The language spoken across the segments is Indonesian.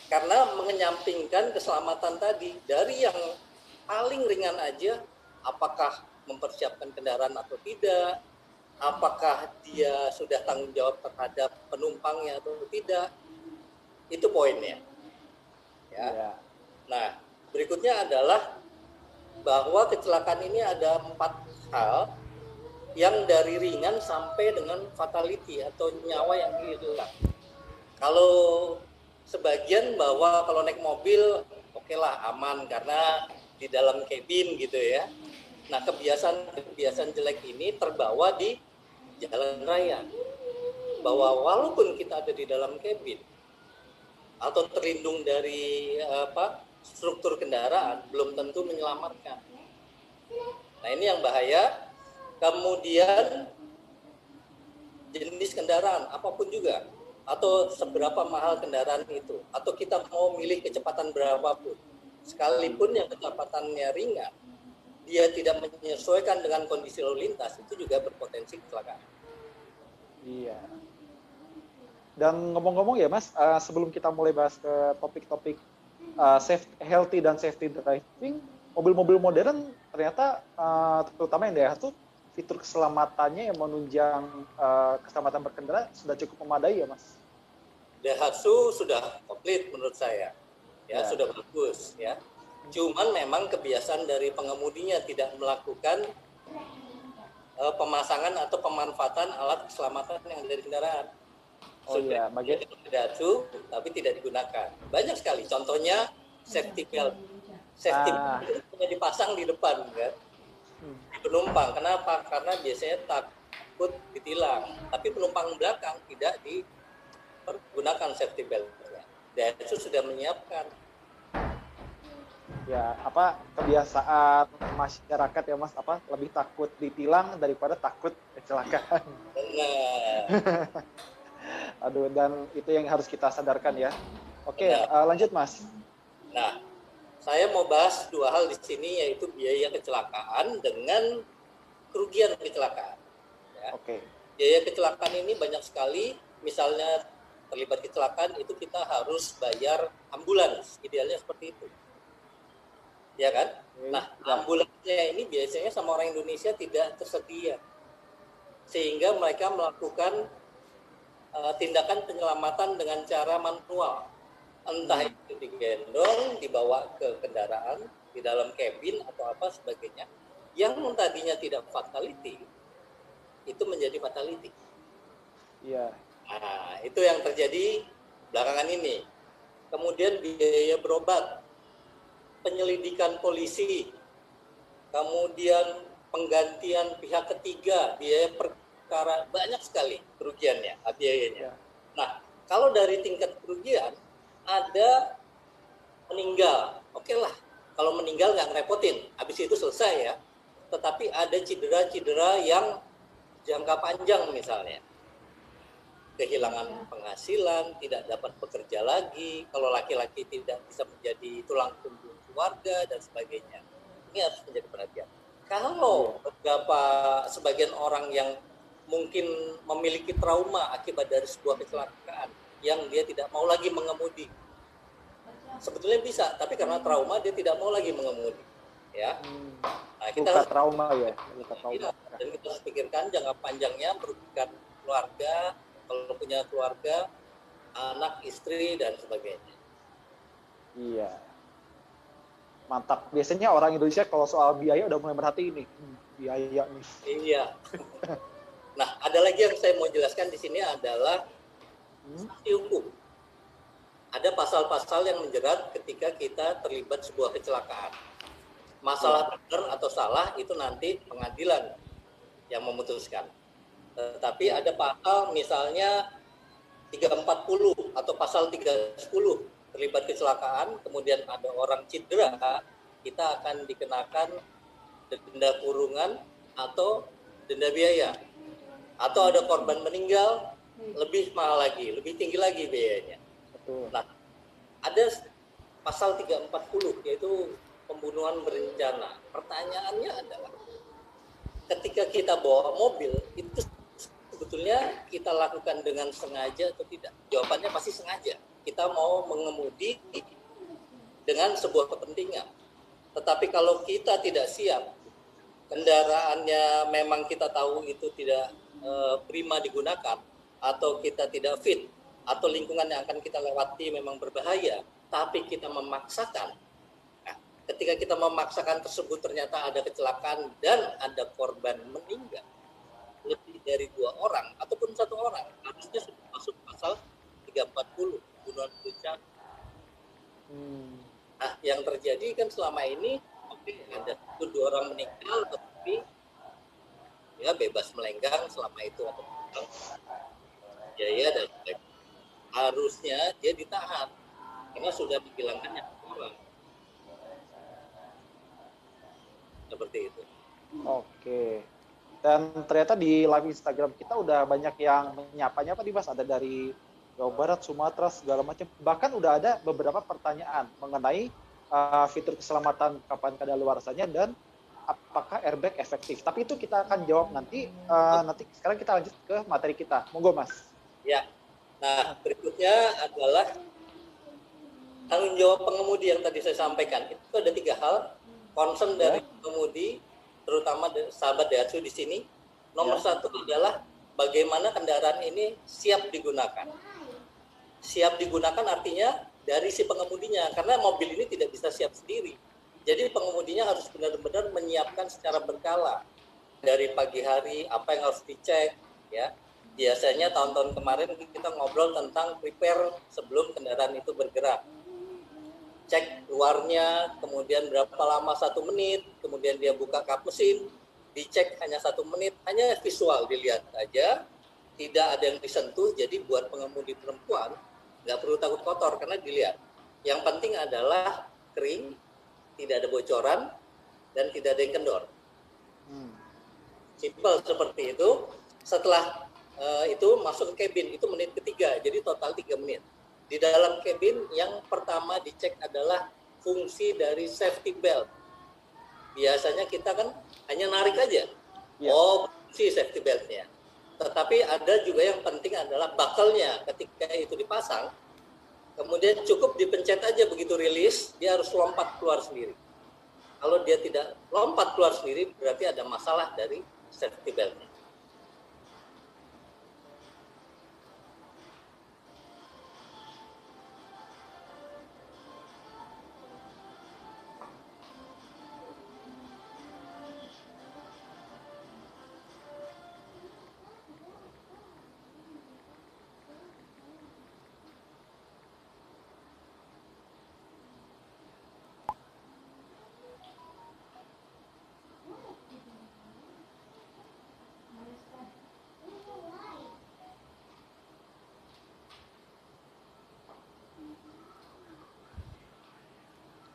Karena mengenyampingkan keselamatan tadi dari yang paling ringan aja, apakah mempersiapkan kendaraan atau tidak, apakah dia sudah tanggung jawab terhadap penumpangnya atau tidak, itu poinnya. Ya. Nah, berikutnya adalah bahwa kecelakaan ini ada 4 hal yang dari ringan sampai dengan fatality atau nyawa yang hilang. Kalau sebagian bahwa kalau naik mobil oke lah aman karena di dalam cabin gitu ya. Nah, kebiasaan jelek ini terbawa di jalan raya. Bahwa walaupun kita ada di dalam cabin atau terlindung dari struktur kendaraan, belum tentu menyelamatkan. Nah, ini yang bahaya. Kemudian jenis kendaraan apapun juga, atau seberapa mahal kendaraan itu, atau kita mau milih kecepatan berapapun, sekalipun yang kecepatannya ringan, dia tidak menyesuaikan dengan kondisi lalu lintas, itu juga berpotensi kecelakaan. Iya. Dan ngomong-ngomong ya Mas, sebelum kita mulai bahas ke topik-topik healthy dan safety driving, mobil-mobil modern ternyata terutama yang daerah tuh fitur keselamatannya yang menunjang keselamatan berkendara sudah cukup memadai ya Mas? Daihatsu sudah komplit menurut saya, ya sudah bagus ya. Cuman memang kebiasaan dari pengemudinya tidak melakukan pemasangan atau pemanfaatan alat keselamatan yang dari kendaraan. Sudah Daihatsu tapi tidak digunakan. Banyak sekali. Contohnya safety belt. Safety belt itu hanya dipasang di depan kan. Di penumpang. Kenapa? Karena biasanya takut ditilang. Tapi penumpang belakang tidak dipergunakan safety belt-nya. Daihatsu sudah menyiapkan. Ya, kebiasaan masyarakat ya Mas, lebih takut ditilang daripada takut kecelakaan. Benar. Aduh, dan itu yang harus kita sadarkan ya. Oke, lanjut Mas. Nah, saya mau bahas 2 hal di sini, yaitu biaya kecelakaan dengan kerugian kecelakaan. Ya. Oke. Biaya kecelakaan ini banyak sekali. Misalnya terlibat kecelakaan itu kita harus bayar ambulans, idealnya seperti itu. Ya kan? Nah, ambulansnya ini biasanya sama orang Indonesia tidak tersedia. Sehingga mereka melakukan tindakan penyelamatan dengan cara manual. Entah itu digendong, dibawa ke kendaraan, di dalam kabin atau apa sebagainya. Yang tadinya tidak fatality, itu menjadi fatality. Iya. Nah, itu yang terjadi belakangan ini. Kemudian biaya berobat, penyelidikan polisi, kemudian penggantian pihak ketiga, biaya perkara, banyak sekali kerugiannya, biayanya. Nah, kalau dari tingkat kerugian, ada meninggal, oke lah. Kalau meninggal nggak ngerepotin, habis itu selesai ya. Tetapi ada cedera-cedera yang jangka panjang misalnya. Kehilangan penghasilan, tidak dapat bekerja lagi, kalau laki-laki tidak bisa menjadi tulang punggung keluarga dan sebagainya. Ini harus menjadi perhatian. Kalau sebagian orang yang mungkin memiliki trauma akibat dari sebuah kecelakaan yang dia tidak mau lagi mengemudi, sebetulnya bisa, tapi karena trauma dia tidak mau lagi mengemudi. Ya. Nah, kita harus trauma ya. Dan kita harus pikirkan jangka panjangnya merugikan keluarga, kalau punya keluarga, anak, istri, dan sebagainya. Iya. Mantap. Biasanya orang Indonesia kalau soal biaya udah mulai merhatiin nih. Biaya nih. Iya. Nah, ada lagi yang saya mau jelaskan di sini adalah sanksi hukum. Ada pasal-pasal yang menjerat ketika kita terlibat sebuah kecelakaan. Masalah benar atau salah itu nanti pengadilan yang memutuskan. Tetapi ada pasal misalnya 340 atau pasal 310 terlibat kecelakaan, kemudian ada orang cedera, kita akan dikenakan denda kurungan atau denda biaya. Atau ada korban meninggal, lebih mahal lagi, lebih tinggi lagi biayanya. Nah, ada pasal 340 yaitu pembunuhan berencana. Pertanyaannya adalah ketika kita bawa mobil itu sebetulnya kita lakukan dengan sengaja atau tidak? Jawabannya pasti sengaja. Kita kita mau mengemudi dengan sebuah kepentingan. Tetapi kalau kita tidak siap, kendaraannya memang kita tahu itu tidak prima digunakan, atau kita tidak fit, atau lingkungan yang akan kita lewati memang berbahaya, tapi kita memaksakan. Nah, ketika kita memaksakan tersebut ternyata ada kecelakaan dan ada korban meninggal, lebih dari 2 orang ataupun 1 orang, harusnya sudah masuk pasal 340 pembunuhan berencana. Nah, yang terjadi kan selama ini ada 1-2 orang meninggal, tetapi ya bebas melenggang selama itu atau biaya dan harusnya dia ditahan karena sudah dihilangkan yang orang. Seperti itu. Oke. Dan ternyata di live Instagram kita udah banyak yang menyapa-nyapa nih Mas, ada dari Jawa Barat, Sumatera, segala macam. Bahkan udah ada beberapa pertanyaan mengenai fitur keselamatan kapan kadaluarsanya dan apakah airbag efektif. Tapi itu kita akan jawab nanti. Nanti sekarang kita lanjut ke materi kita. Monggo Mas. Ya. Nah, berikutnya adalah tanggung jawab pengemudi yang tadi saya sampaikan. Itu ada 3 hal. Concern dari pengemudi, terutama sahabat Daihatsu di sini. Nomor 1 adalah bagaimana kendaraan ini siap digunakan. Siap digunakan artinya dari si pengemudinya, karena mobil ini tidak bisa siap sendiri. Jadi pengemudinya harus benar-benar menyiapkan secara berkala. Dari pagi hari apa yang harus dicek, ya. Biasanya tahun-tahun kemarin kita ngobrol tentang prepare sebelum kendaraan itu bergerak. Cek luarnya, kemudian berapa lama 1 menit, kemudian dia buka kap mesin, dicek hanya 1 menit, hanya visual dilihat aja, tidak ada yang disentuh. Jadi buat pengemudi perempuan nggak perlu takut kotor karena dilihat. Yang penting adalah kering, tidak ada bocoran, dan tidak ada yang kendor. Simpel seperti itu. Setelah itu masuk ke cabin, itu menit ketiga, jadi total 3 menit. Di dalam cabin yang pertama dicek adalah fungsi dari safety belt. Biasanya kita kan hanya narik aja. Fungsi safety beltnya. Tetapi ada juga yang penting adalah buckle-nya. Ketika itu dipasang, kemudian cukup dipencet aja, begitu rilis, dia harus lompat keluar sendiri. Kalau dia tidak lompat keluar sendiri, berarti ada masalah dari safety belt-nya.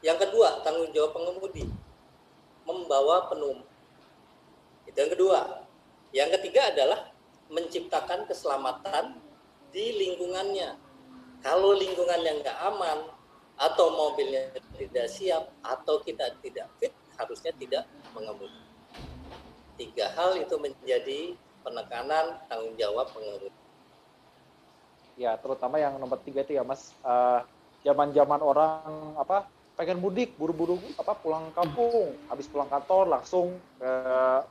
Yang kedua, tanggung jawab pengemudi membawa penumpang. Itu yang kedua. Yang ketiga adalah menciptakan keselamatan di lingkungannya. Kalau lingkungannya nggak aman, atau mobilnya tidak siap, atau kita tidak fit, harusnya tidak mengemudi. 3 hal itu menjadi penekanan tanggung jawab pengemudi. Ya, terutama yang nomor 3 itu ya Mas. Zaman-zaman orang pengen mudik, buru-buru pulang kampung, habis pulang kantor langsung ke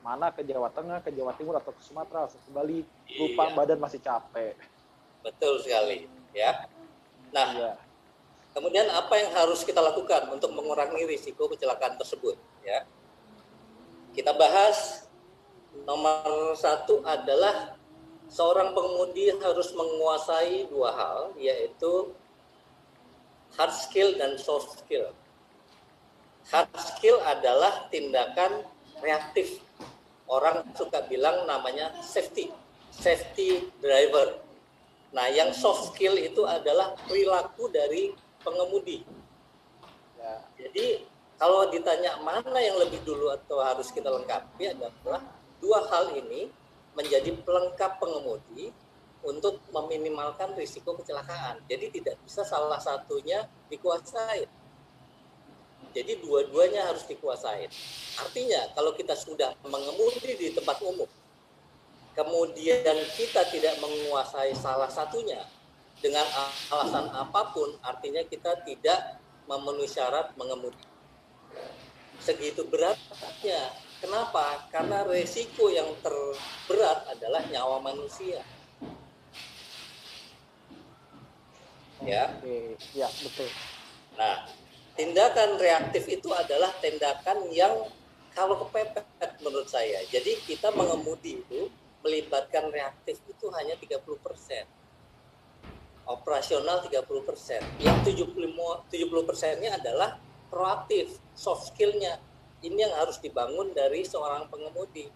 mana, ke Jawa Tengah, ke Jawa Timur atau ke Sumatera, langsung kembali, lupa badan masih capek. Betul sekali, ya. Nah, kemudian apa yang harus kita lakukan untuk mengurangi risiko kecelakaan tersebut, ya? Kita bahas. Nomor 1 adalah seorang pengemudi harus menguasai 2 hal, yaitu hard skill dan soft skill. Hard skill adalah tindakan reaktif. Orang suka bilang namanya safety driver. Nah, yang soft skill itu adalah perilaku dari pengemudi. Jadi, kalau ditanya mana yang lebih dulu atau harus kita lengkapi adalah 2 hal ini menjadi pelengkap pengemudi untuk meminimalkan risiko kecelakaan. Jadi tidak bisa salah satunya dikuasai. Jadi dua-duanya harus dikuasai. Artinya kalau kita sudah mengemudi di tempat umum, kemudian kita tidak menguasai salah satunya, dengan alasan apapun, artinya kita tidak memenuhi syarat mengemudi. Segitu beratnya. Kenapa? Karena resiko yang terberat adalah nyawa manusia. Ya. Oke, ya betul. Nah, tindakan reaktif itu adalah tindakan yang kalau kepepet menurut saya. Jadi kita mengemudi itu melibatkan reaktif itu hanya 30%. Operasional 30%. Yang 70%-nya adalah proaktif, soft skill-nya. Ini yang harus dibangun dari seorang pengemudi.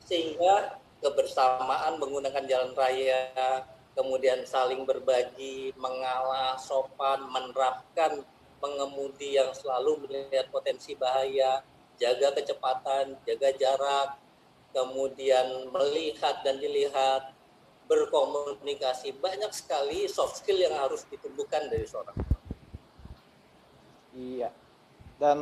Sehingga kebersamaan menggunakan jalan raya, kemudian saling berbagi, mengalah, sopan, menerapkan pengemudi yang selalu melihat potensi bahaya, jaga kecepatan, jaga jarak, kemudian melihat dan dilihat, berkomunikasi. Banyak sekali soft skill yang harus ditumbuhkan dari seorang. Iya. Dan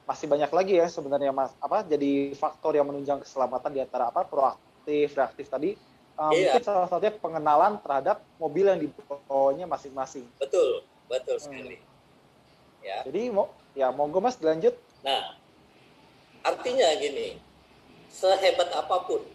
masih banyak lagi ya sebenarnya Mas, jadi faktor yang menunjang keselamatan di antara proaktif, reaktif tadi. Iya. Mungkin salah satunya pengenalan terhadap mobil yang dibawanya masing-masing. Betul sekali. Ya. Jadi monggo Mas dilanjut. Nah, artinya gini, sehebat apapun